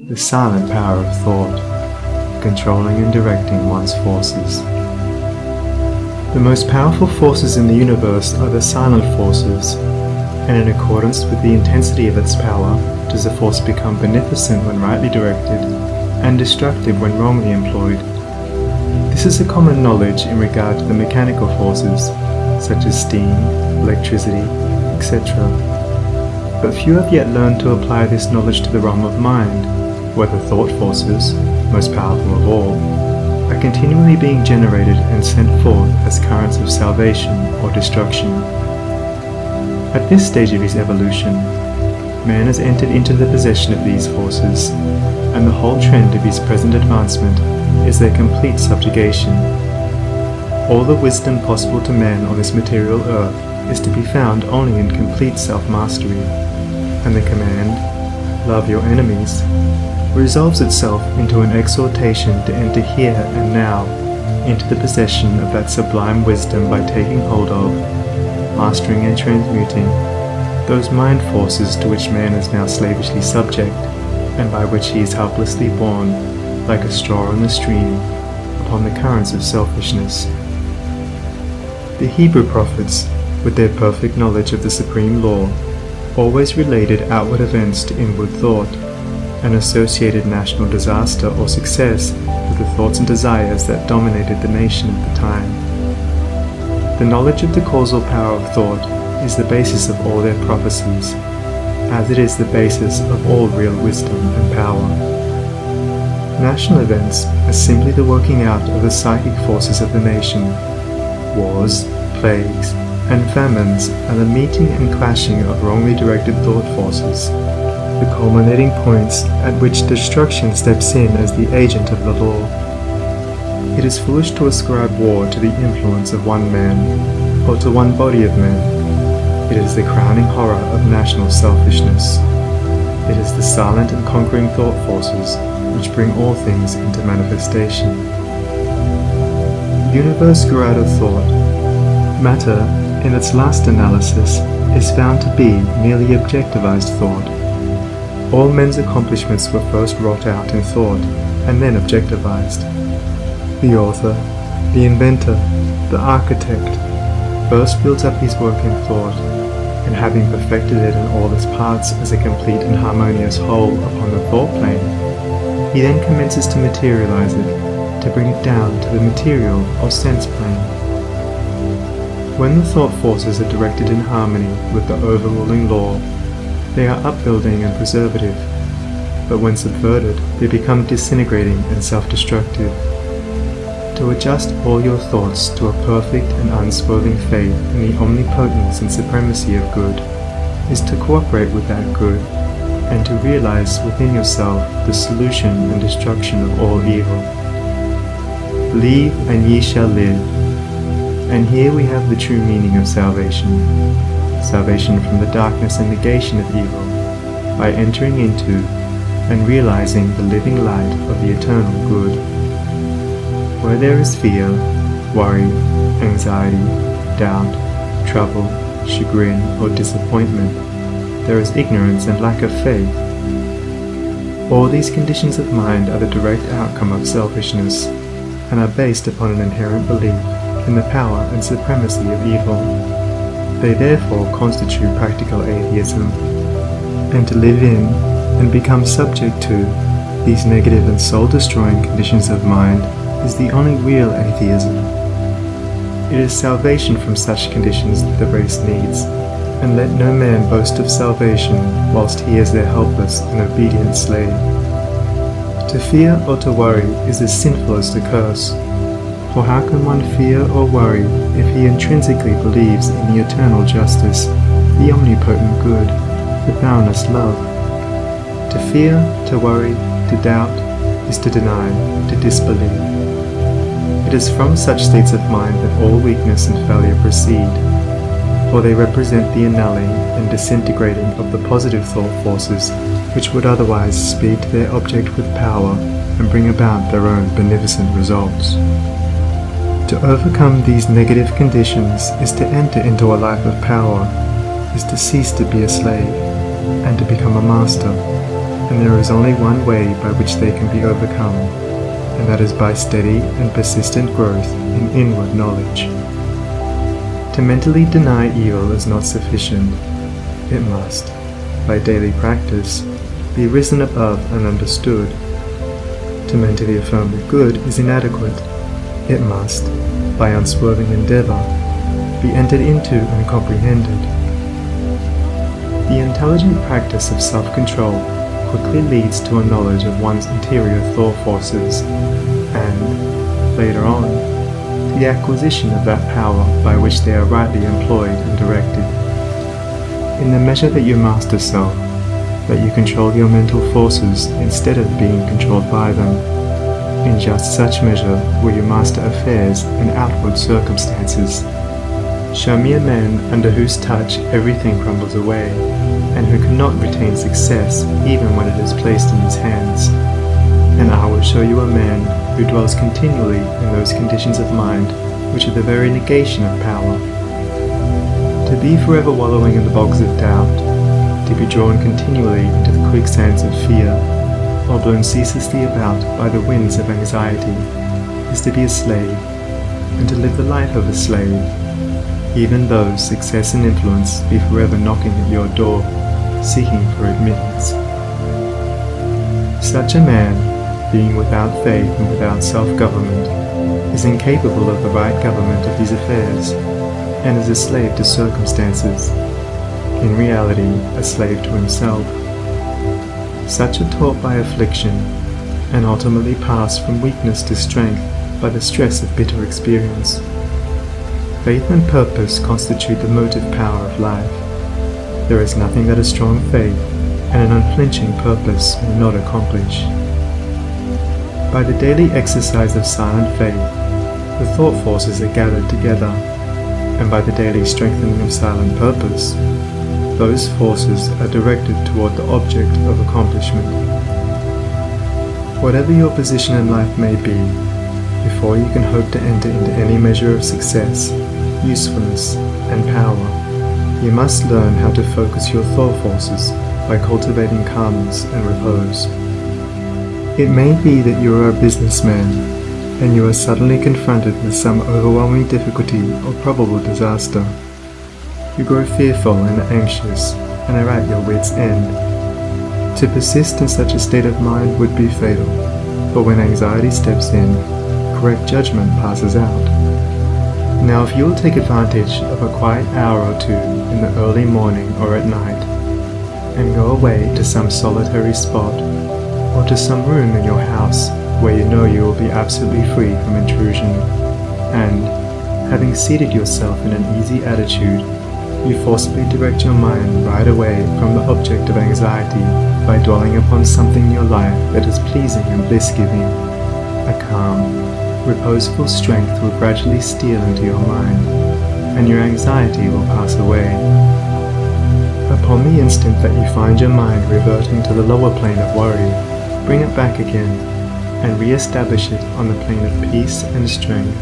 the silent power of thought, controlling and directing one's forces. The most powerful forces in the universe are the silent forces, and in accordance with the intensity of its power, does a force become beneficent when rightly directed, and destructive when wrongly employed. This is a common knowledge in regard to the mechanical forces, such as steam, electricity, etc. But few have yet learned to apply this knowledge to the realm of mind, where the thought forces, most powerful of all, are continually being generated and sent forth as currents of salvation or destruction. At this stage of his evolution, man has entered into the possession of these forces, and the whole trend of his present advancement is their complete subjugation. All the wisdom possible to man on this material earth is to be found only in complete self-mastery, and the command, "Love your enemies," resolves itself into an exhortation to enter here and now into the possession of that sublime wisdom by taking hold of, mastering and transmuting, those mind forces to which man is now slavishly subject, and by which he is helplessly borne, like a straw in the stream, upon the currents of selfishness. The Hebrew prophets, with their perfect knowledge of the supreme law, always related outward events to inward thought, and associated national disaster or success with the thoughts and desires that dominated the nation at the time. The knowledge of the causal power of thought is the basis of all their prophecies, as it is the basis of all real wisdom and power. National events are simply the working out of the psychic forces of the nation. Wars, plagues, and famines are the meeting and clashing of wrongly directed thought forces, the culminating points at which destruction steps in as the agent of the law. It is foolish to ascribe war to the influence of one man, or to one body of men. It is the crowning horror of national selfishness. It is the silent and conquering thought forces which bring all things into manifestation. The universe grew out of thought. Matter, in its last analysis, is found to be merely objectivized thought. All men's accomplishments were first wrought out in thought, and then objectivized. The author, the inventor, the architect, first builds up his work in thought, and having perfected it in all its parts as a complete and harmonious whole upon the thought plane, he then commences to materialize it, to bring it down to the material or sense plane. When the thought forces are directed in harmony with the overruling law, they are upbuilding and preservative, but when subverted, they become disintegrating and self-destructive. To adjust all your thoughts to a perfect and unswerving faith in the omnipotence and supremacy of good is to cooperate with that good, and to realize within yourself the solution and destruction of all evil. Believe and ye shall live. And here we have the true meaning of salvation. Salvation from the darkness and negation of evil, by entering into and realizing the living light of the eternal good. Where there is fear, worry, anxiety, doubt, trouble, chagrin, or disappointment, there is ignorance and lack of faith. All these conditions of mind are the direct outcome of selfishness, and are based upon an inherent belief in the power and supremacy of evil. They therefore constitute practical atheism, and to live in and become subject to these negative and soul-destroying conditions of mind is the only real atheism. It is salvation from such conditions that the race needs, and let no man boast of salvation whilst he is their helpless and obedient slave. To fear or to worry is as sinful as to curse, for how can one fear or worry if he intrinsically believes in the eternal justice, the omnipotent good, the boundless love? To fear, to worry, to doubt, is to deny, to disbelieve. It is from such states of mind that all weakness and failure proceed, for they represent the annulling and disintegrating of the positive thought forces which would otherwise speed to their object with power and bring about their own beneficent results. To overcome these negative conditions is to enter into a life of power, is to cease to be a slave, and to become a master, and there is only one way by which they can be overcome, and that is by steady and persistent growth in inward knowledge. To mentally deny evil is not sufficient. It must, by daily practice, be risen above and understood. To mentally affirm the good is inadequate. It must, by unswerving endeavor, be entered into and comprehended. The intelligent practice of self-control quickly leads to a knowledge of one's interior thought forces, and, later on, to the acquisition of that power by which they are rightly employed and directed. In the measure that you master self, that you control your mental forces instead of being controlled by them, in just such measure will you master affairs and outward circumstances. Show me a man under whose touch everything crumbles away, and who cannot retain success even when it is placed in his hands. And I will show you a man who dwells continually in those conditions of mind which are the very negation of power. To be forever wallowing in the bogs of doubt, to be drawn continually into the quicksands of fear, or blown ceaselessly about by the winds of anxiety, is to be a slave, and to live the life of a slave, even though success and influence be forever knocking at your door, seeking for admittance. Such a man, being without faith and without self-government, is incapable of the right government of these affairs, and is a slave to circumstances, in reality a slave to himself. Such are taught by affliction, and ultimately pass from weakness to strength by the stress of bitter experience. Faith and purpose constitute the motive power of life. There is nothing that a strong faith and an unflinching purpose may not accomplish. By the daily exercise of silent faith, the thought forces are gathered together, and by the daily strengthening of silent purpose, those forces are directed toward the object of accomplishment. Whatever your position in life may be, before you can hope to enter into any measure of success, usefulness, and power, you must learn how to focus your thought forces by cultivating calmness and repose. It may be that you are a businessman, and you are suddenly confronted with some overwhelming difficulty or probable disaster. You grow fearful and anxious, and are at your wits' end. To persist in such a state of mind would be fatal, for when anxiety steps in, correct judgment passes out. Now if you will take advantage of a quiet hour or two in the early morning or at night, and go away to some solitary spot, or to some room in your house where you know you will be absolutely free from intrusion, and, having seated yourself in an easy attitude, you forcibly direct your mind right away from the object of anxiety by dwelling upon something in your life that is pleasing and bliss-giving. A calm, reposeful strength will gradually steal into your mind, and your anxiety will pass away. Upon the instant that you find your mind reverting to the lower plane of worry, bring it back again, and re-establish it on the plane of peace and strength.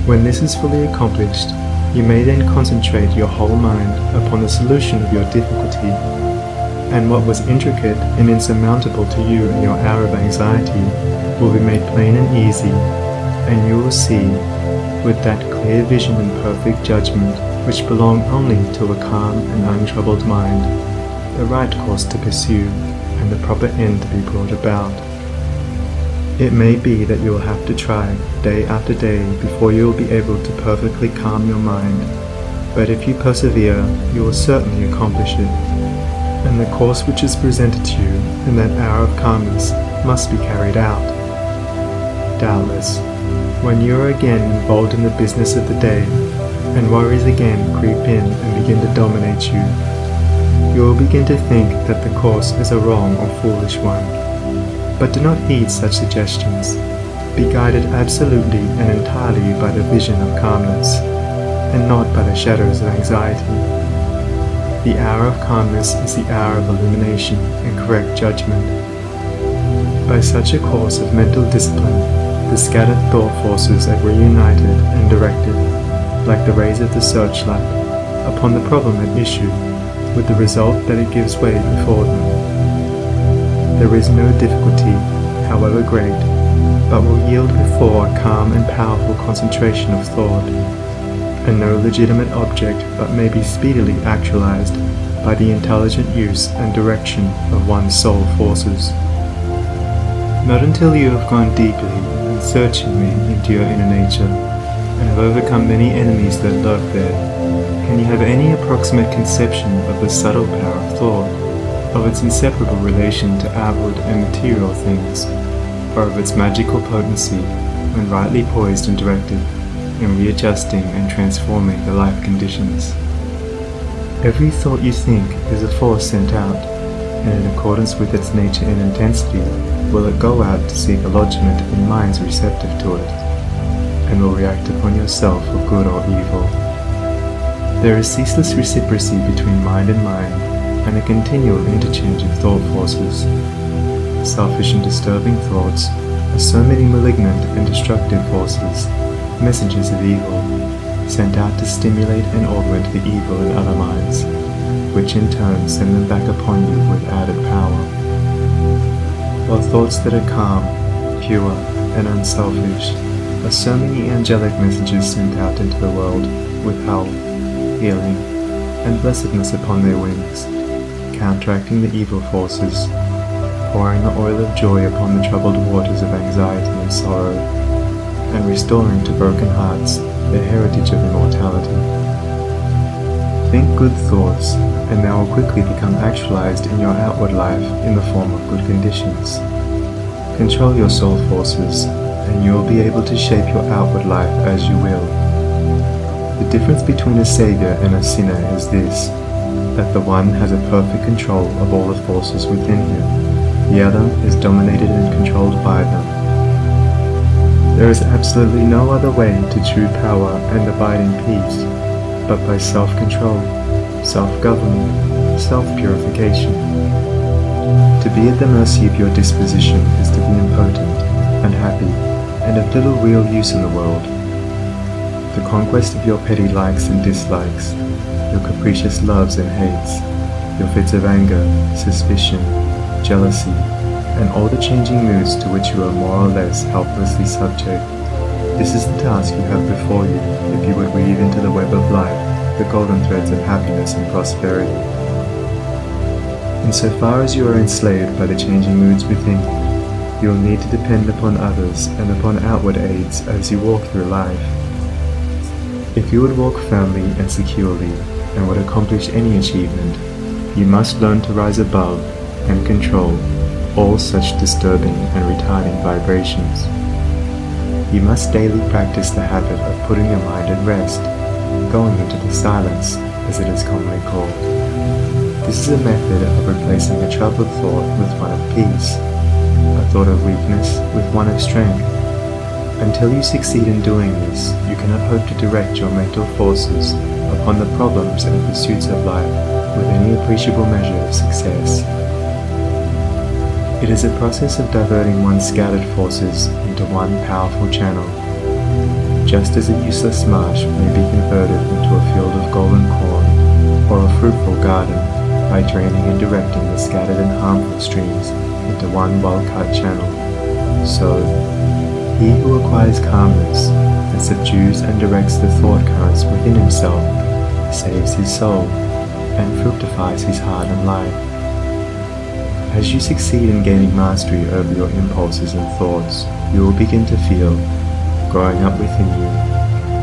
When this is fully accomplished, you may then concentrate your whole mind upon the solution of your difficulty, and what was intricate and insurmountable to you in your hour of anxiety will be made plain and easy, and you will see, with that clear vision and perfect judgment which belong only to a calm and untroubled mind, the right course to pursue and the proper end to be brought about. It may be that you will have to try day after day before you will be able to perfectly calm your mind, but if you persevere, you will certainly accomplish it, and the course which is presented to you in that hour of calmness must be carried out. Doubtless, when you are again involved in the business of the day, and worries again creep in and begin to dominate you, you will begin to think that the course is a wrong or foolish one. But do not heed such suggestions. Be guided absolutely and entirely by the vision of calmness, and not by the shadows of anxiety. The hour of calmness is the hour of illumination and correct judgment. By such a course of mental discipline, the scattered thought forces are reunited and directed, like the rays of the searchlight, upon the problem at issue, with the result that it gives way before them. There is no difficulty, however great, but will yield before a calm and powerful concentration of thought, and no legitimate object but may be speedily actualized by the intelligent use and direction of one's soul forces. Not until you have gone deeply and searchingly into your inner nature, and have overcome many enemies that lurk there, can you have any approximate conception of the subtle power of thought, of its inseparable relation to outward and material things, or of its magical potency when rightly poised and directed in readjusting and transforming the life conditions. Every thought you think is a force sent out, and in accordance with its nature and intensity will it go out to seek a lodgment in minds receptive to it, and will react upon yourself for good or evil. There is ceaseless reciprocity between mind, and a continual interchange of thought forces. Selfish and disturbing thoughts are so many malignant and destructive forces, messengers of evil, sent out to stimulate and augment the evil in other minds, which in turn send them back upon you with added power. While thoughts that are calm, pure, and unselfish are so many angelic messages sent out into the world with health, healing, and blessedness upon their wings, counteracting the evil forces, pouring the oil of joy upon the troubled waters of anxiety and sorrow, and restoring to broken hearts their heritage of immortality. Think good thoughts, and they will quickly become actualized in your outward life in the form of good conditions. Control your soul forces, and you will be able to shape your outward life as you will. The difference between a savior and a sinner is this, that the one has a perfect control of all the forces within him, the other is dominated and controlled by them. There is absolutely no other way to true power and abiding peace, but by self-control, self-government, self-purification. To be at the mercy of your disposition is to be impotent, unhappy, and of little real use in the world. The conquest of your petty likes and dislikes, your capricious loves and hates, your fits of anger, suspicion, jealousy, and all the changing moods to which you are more or less helplessly subject. This is the task you have before you if you would weave into the web of life the golden threads of happiness and prosperity. Insofar as you are enslaved by the changing moods within you will need to depend upon others and upon outward aids as you walk through life. If you would walk firmly and securely and would accomplish any achievement, you must learn to rise above and control all such disturbing and retarding vibrations. You must daily practice the habit of putting your mind at rest, going into the silence, as it is commonly called. This is a method of replacing a troubled thought with one of peace, a thought of weakness with one of strength. Until you succeed in doing this, you cannot hope to direct your mental forces upon the problems and pursuits of life with any appreciable measure of success. It is a process of diverting one's scattered forces into one powerful channel, just as a useless marsh may be converted into a field of golden corn or a fruitful garden by draining and directing the scattered and harmful streams into one well-cut channel. So, he who acquires calmness and subdues and directs the thought currents within himself saves his soul and fructifies his heart and life. As you succeed in gaining mastery over your impulses and thoughts, you will begin to feel, growing up within you,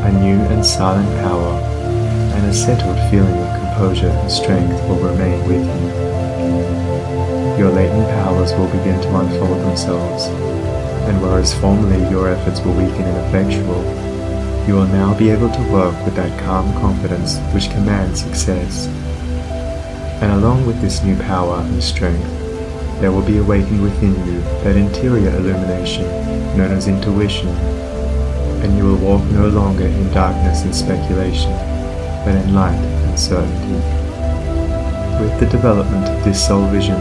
a new and silent power, and a settled feeling of composure and strength will remain with you. Your latent powers will begin to unfold themselves, and whereas formerly your efforts were weak and ineffectual, you will now be able to work with that calm confidence which commands success. And along with this new power and strength, there will be awakened within you that interior illumination known as intuition, and you will walk no longer in darkness and speculation, but in light and certainty. With the development of this soul vision,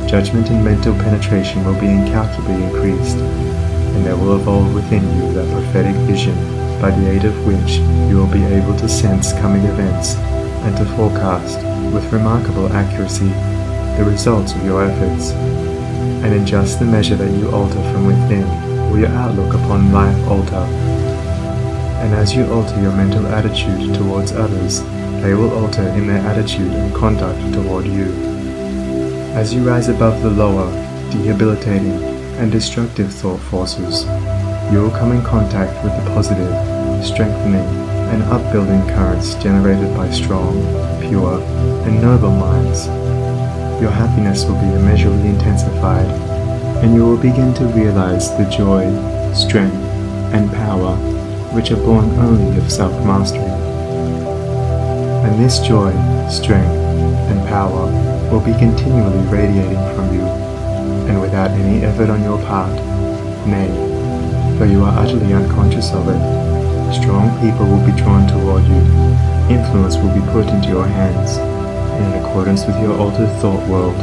judgment and mental penetration will be incalculably increased, and there will evolve within you that prophetic vision by the aid of which you will be able to sense coming events and to forecast with remarkable accuracy the results of your efforts. and in just the measure that you alter from within will your outlook upon life alter. And as you alter your mental attitude towards others, they will alter in their attitude and conduct toward you. As you rise above the lower, debilitating, and destructive thought forces, you will come in contact with the positive, strengthening, and upbuilding currents generated by strong, pure, and noble minds. Your happiness will be immeasurably intensified, and you will begin to realize the joy, strength, and power which are born only of self-mastery. And this joy, strength, and power will be continually radiating from you, and without any effort on your part, nay, though you are utterly unconscious of it, strong people will be drawn toward you, influence will be put into your hands, and in accordance with your altered thought world,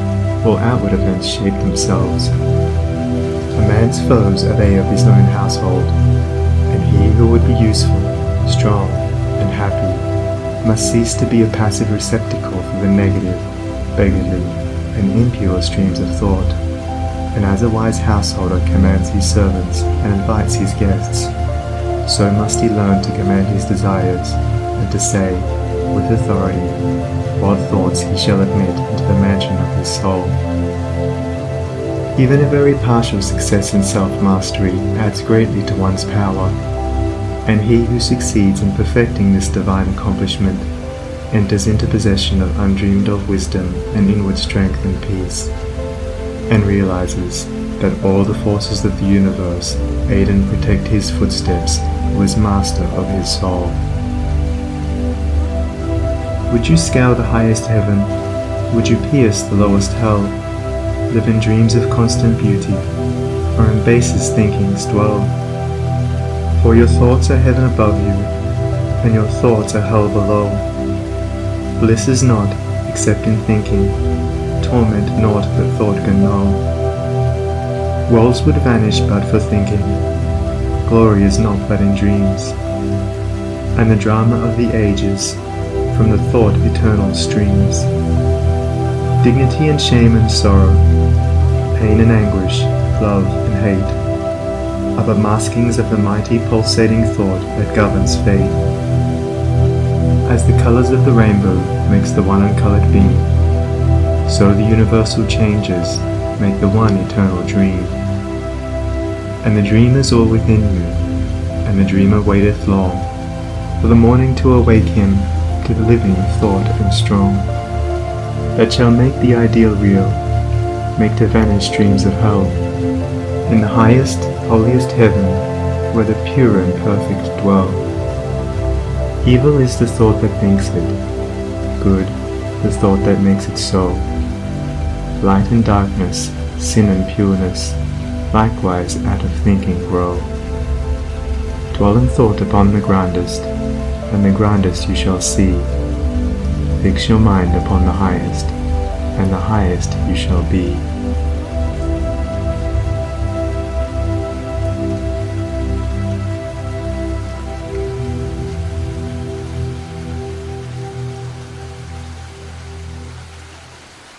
all outward events shape themselves. A man's foes are they of his own household, and he who would be useful, strong, and happy must cease to be a passive receptacle for the negative, beggarly, and impure streams of thought. And as a wise householder commands his servants and invites his guests, so must he learn to command his desires, and to say, with authority, what thoughts he shall admit into the mansion of his soul. Even a very partial success in self-mastery adds greatly to one's power, and he who succeeds in perfecting this divine accomplishment enters into possession of undreamed-of wisdom and inward strength and peace, and realizes that all the forces of the universe aid and protect his footsteps who is master of his soul. Would you scale the highest heaven? Would you pierce the lowest hell? Live in dreams of constant beauty, or in basest thinkings dwell? For your thoughts are heaven above you, and your thoughts are hell below. Bliss is not, except in thinking, torment naught that thought can know. Worlds would vanish but for thinking, glory is not but in dreams. And the drama of the ages, from the thought eternal streams. Dignity and shame and sorrow, pain and anguish, love and hate, are but maskings of the mighty pulsating thought that governs fate. As the colors of the rainbow makes the one uncolored beam, so the universal changes make the one eternal dream. And the dream is all within you, and the dreamer waiteth long for the morning to awake him to the living thought and strong, that shall make the ideal real, make to vanish dreams of hell, in the highest, holiest heaven, where the pure and perfect dwell. Evil is the thought that thinks it, good the thought that makes it so. Light and darkness, sin and pureness, likewise out of thinking grow. Dwell in thought upon the grandest, and the grandest you shall see. Fix your mind upon the highest, and the highest you shall be.